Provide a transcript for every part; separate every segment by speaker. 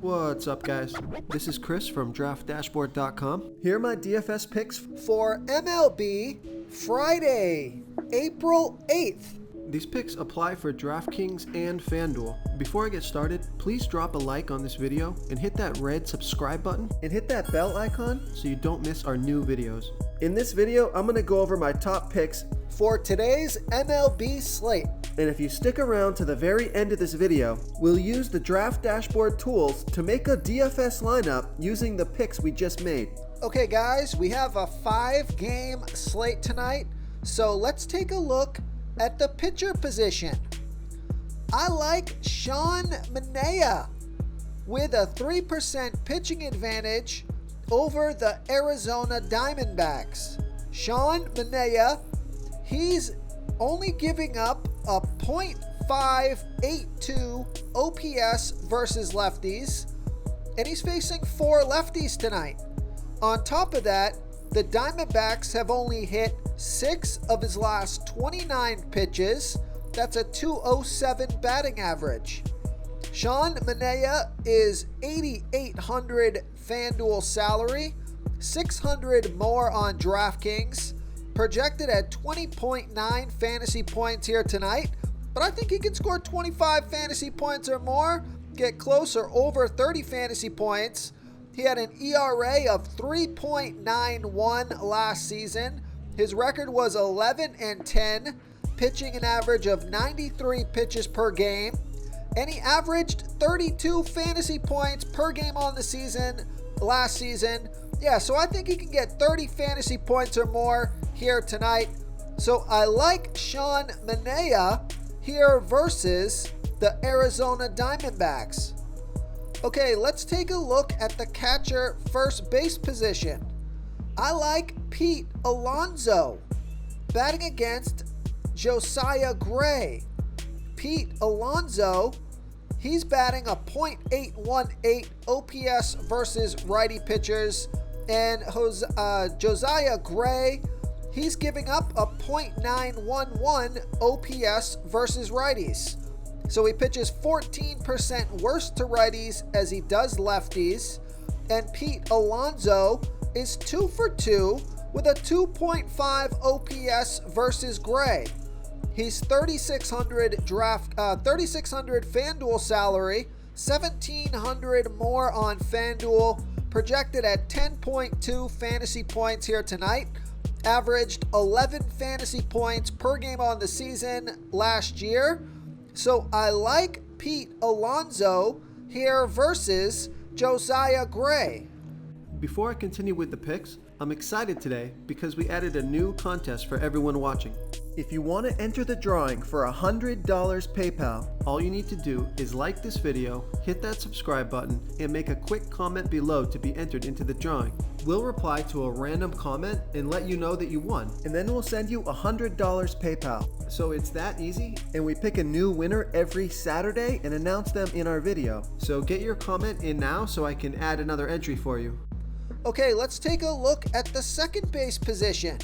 Speaker 1: What's up, guys? This is Chris from DraftDashboard.com. Here are my DFS picks for MLB Friday, April 8th. These picks apply for DraftKings and FanDuel. Before I get started, please drop a like on this video and hit that red subscribe button and hit that bell icon so you don't miss our new videos. In this video, I'm going to go over my top picks for today's MLB slate. And if you stick around to the very end of this video, we'll use the Draft Dashboard tools to make a DFS lineup using the picks we just made. Okay guys, we have a 5-game slate tonight, so let's take a look at the pitcher position. I like Sean Manaea with a 3% pitching advantage over the Arizona Diamondbacks. Sean Manaea, he's only giving up a .582 OPS versus lefties, and he's facing 4 lefties tonight. On top of that, the Diamondbacks have only hit 6 of his last 29 pitches. That's a .207 batting average. Sean Manaea is $8,800 FanDuel salary, $600 more on DraftKings, projected at 20.9 fantasy points here tonight, but I think he can score 25 fantasy points or more, get close or over 30 fantasy points. He had an ERA of 3.91 last season. His record was 11-10, pitching an average of 93 pitches per game, and he averaged 32 fantasy points per game on the season last season. Yeah, so I think he can get 30 fantasy points or more here tonight. So I like Sean Manaea here versus the Arizona Diamondbacks. Okay, let's take a look at the catcher first base position. I like Pete Alonso batting against Josiah Gray. Pete Alonso, he's batting a .818 OPS versus righty pitchers, and Josiah Gray, he's giving up a .911 OPS versus righties. So he pitches 14% worse to righties as he does lefties. And Pete Alonso is 2 for 2 with a 2.5 OPS versus Gray. He's $3,600 FanDuel salary, $1,700 more on FanDuel, projected at 10.2 fantasy points here tonight. Averaged 11 fantasy points per game on the season last year. So I like Pete Alonso here versus Josiah Gray. Before I continue with the picks, I'm excited today because we added a new contest for everyone watching. If you want to enter the drawing for $100 PayPal, all you need to do is like this video, hit that subscribe button, and make a quick comment below to be entered into the drawing. We'll reply to a random comment and let you know that you won, and then we'll send you $100 PayPal. So it's that easy, and we pick a new winner every Saturday and announce them in our video. So get your comment in now so I can add another entry for you. Okay, let's take a look at the second base position.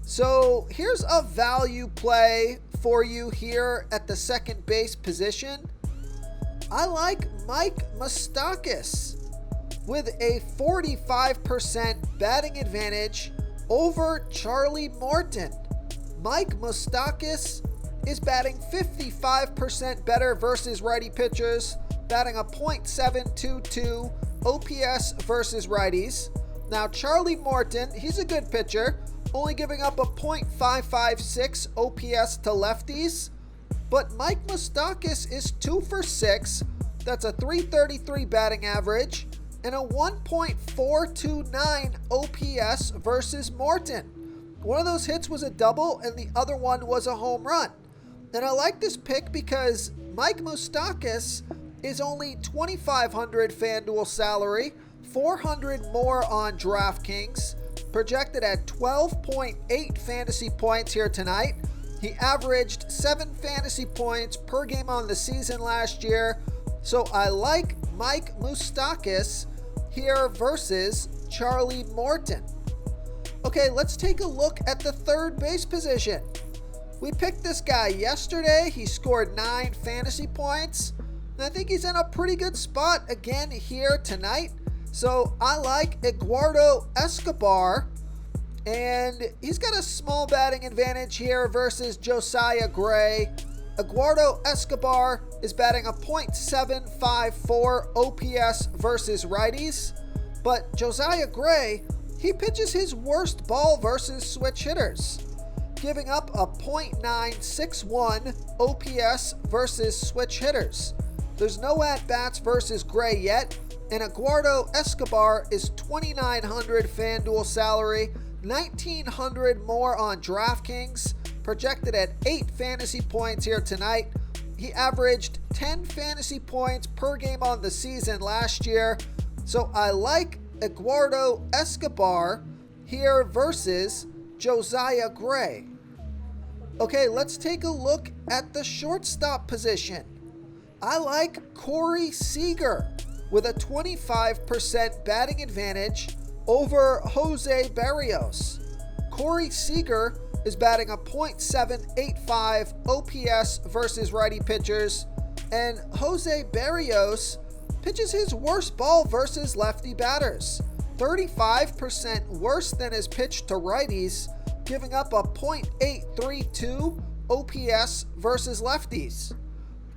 Speaker 1: So here's a value play for you here at the second base position. I like Mike Moustakas with a 45% batting advantage over Charlie Morton. Mike Moustakas is batting 55% better versus righty pitchers, batting a .722 OPS versus righties. Now Charlie Morton, he's a good pitcher, only giving up a .556 OPS to lefties, but Mike Moustakas is 2 for 6. That's a .333 batting average and a 1.429 OPS versus Morton. One of those hits was a double and the other one was a home run. And I like this pick because Mike Moustakas is only $2,500 FanDuel salary, $400 more on DraftKings, projected at 12.8 fantasy points here tonight. He averaged 7 fantasy points per game on the season last year. So I like Mike Moustakas here versus Charlie Morton. Okay, let's take a look at the third base position. We picked this guy yesterday. He scored 9 fantasy points. I think he's in a pretty good spot again here tonight. So I like Eduardo Escobar, and he's got a small batting advantage here versus Josiah Gray. Eduardo Escobar is batting a .754 OPS versus righties, but Josiah Gray, he pitches his worst ball versus switch hitters, giving up a .961 OPS versus switch hitters. There's no at-bats versus Gray yet, and Eduardo Escobar is $2,900 FanDuel salary, $1,900 more on DraftKings, projected at 8 fantasy points here tonight. He averaged 10 fantasy points per game on the season last year, so I like Eduardo Escobar here versus Josiah Gray. Okay, let's take a look at the shortstop position. I like Corey Seager with a 25% batting advantage over Jose Barrios. Corey Seager is batting a .785 OPS versus righty pitchers, and Jose Barrios pitches his worst ball versus lefty batters, 35% worse than his pitch to righties, giving up a .832 OPS versus lefties.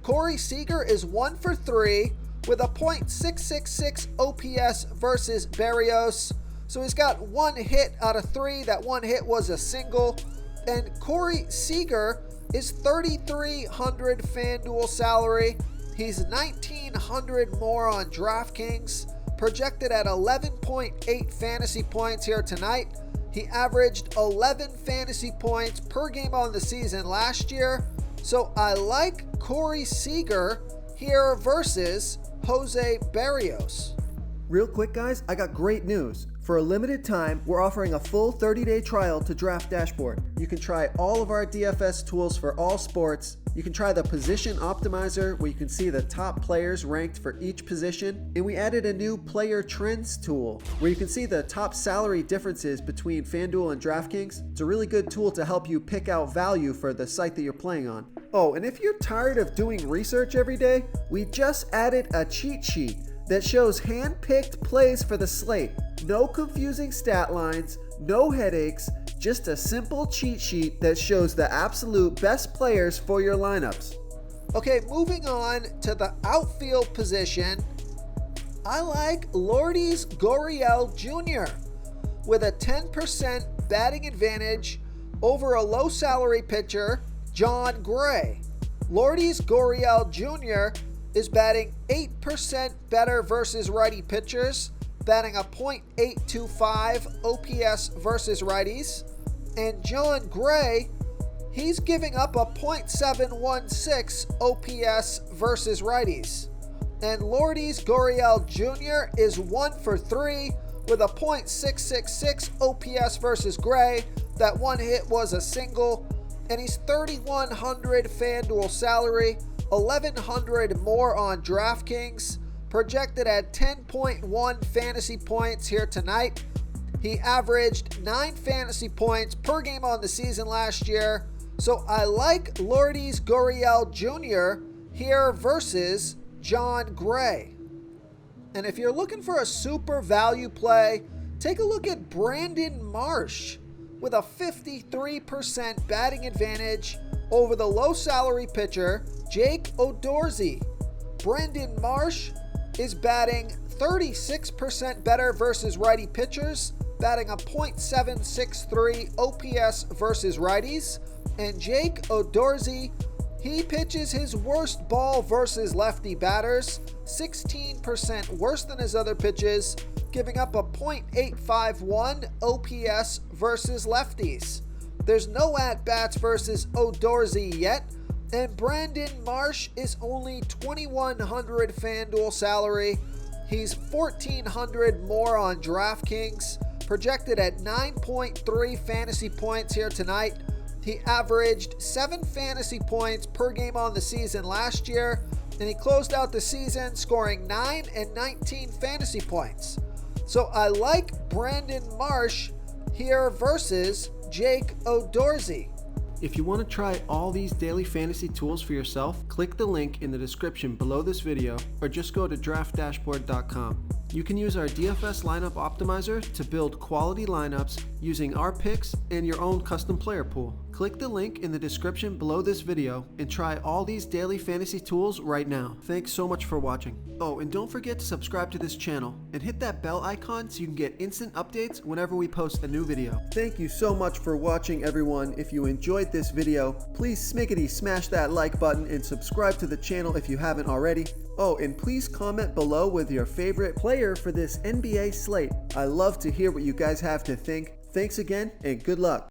Speaker 1: Corey Seager is 1 for 3 with a .666 OPS versus Barrios. So he's got 1 hit out of 3. That 1 hit was a single. And Corey Seager is $3,300 FanDuel salary. He's $1,900 more on DraftKings, projected at 11.8 fantasy points here tonight. He averaged 11 fantasy points per game on the season last year. So I like Corey Seager here versus Jose Barrios.
Speaker 2: Real quick, guys, I got great news. For a limited time, we're offering a full 30-day trial to Draft Dashboard. You can try all of our DFS tools for all sports. You can try the Position Optimizer, where you can see the top players ranked for each position. And we added a new Player Trends tool, where you can see the top salary differences between FanDuel and DraftKings. It's a really good tool to help you pick out value for the site that you're playing on. Oh, and if you're tired of doing research every day, we just added a cheat sheet that shows hand-picked plays for the slate. No confusing stat lines, no headaches, just a simple cheat sheet that shows the absolute best players for your lineups.
Speaker 1: Okay, moving on to the outfield position. I like Lourdes Gurriel Jr. with a 10% batting advantage over a low salary pitcher, John Gray. Lourdes Gurriel Jr. is batting 8% better versus righty pitchers, batting a .825 OPS versus righties. And John Gray, he's giving up a .716 OPS versus righties. And Lourdes Gurriel Jr. is 1 for 3 with a .666 OPS versus Gray. That 1 hit was a single. And he's $3,100 FanDuel salary, $1,100 more on DraftKings, projected at 10.1 fantasy points here tonight. He averaged 9 fantasy points per game on the season last year. So I like Lourdes Gurriel Jr. here versus John Gray. And if you're looking for a super value play, take a look at Brandon Marsh with a 53% batting advantage over the low salary pitcher, Jake Odorizzi. Brandon Marsh is batting 36% better versus righty pitchers, batting a .763 OPS versus righties. And Jake Odorizzi, he pitches his worst ball versus lefty batters, 16% worse than his other pitches, giving up a .851 OPS versus lefties. There's no at-bats versus Odorizzi yet, and Brandon Marsh is only $2,100 FanDuel salary. He's $1,400 more on DraftKings, projected at 9.3 fantasy points here tonight. He averaged 7 fantasy points per game on the season last year, and he closed out the season scoring 9 and 19 fantasy points. So I like Brandon Marsh here versus Jake Odorizzi.
Speaker 2: If you want to try all these daily fantasy tools for yourself, click the link in the description below this video or just go to draftdashboard.com. You can use our DFS lineup optimizer to build quality lineups using our picks and your own custom player pool. Click the link in the description below this video and try all these daily fantasy tools right now. Thanks so much for watching. Oh, and don't forget to subscribe to this channel and hit that bell icon so you can get instant updates whenever we post a new video. Thank you so much for watching, everyone. If you enjoyed this video, please smiggity smash that like button and subscribe to the channel if you haven't already. Oh, and please comment below with your favorite player for this NBA slate. I love to hear what you guys have to think. Thanks again, and good luck.